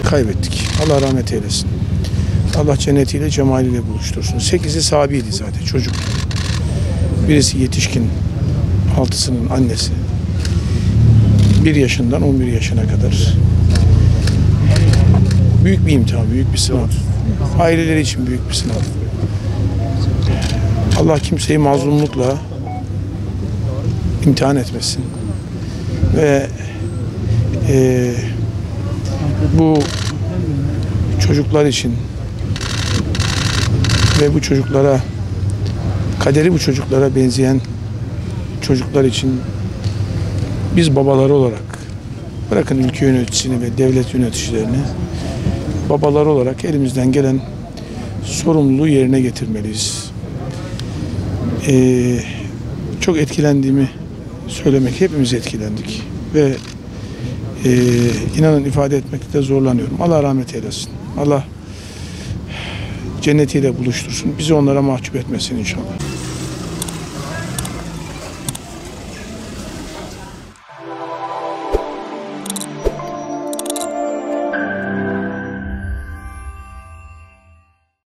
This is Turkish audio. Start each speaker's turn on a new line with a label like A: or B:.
A: Kaybettik. Allah rahmet eylesin. Allah cennetiyle, cemaliyle buluştursun. 8'i sahabiydi zaten, çocuk. Birisi yetişkin, 6'sının annesi. 1 yaşından 11 yaşına kadar. Büyük bir imtihan, büyük bir sınav. Aileleri için büyük bir sınav. Allah kimseyi mazlumlukla imtihan etmesin. Ve bu çocuklar için ve bu çocuklara, kaderi bu çocuklara benzeyen çocuklar için biz babaları olarak, bırakın ülke yöneticisini ve devlet yöneticilerini, babalar olarak elimizden gelen sorumluluğu yerine getirmeliyiz. Çok etkilendiğimi söylemek, hepimiz etkilendik ve inanın ifade etmekte zorlanıyorum. Allah rahmet eylesin. Allah cennetiyle buluştursun. Bizi onlara mahcup etmesin inşallah.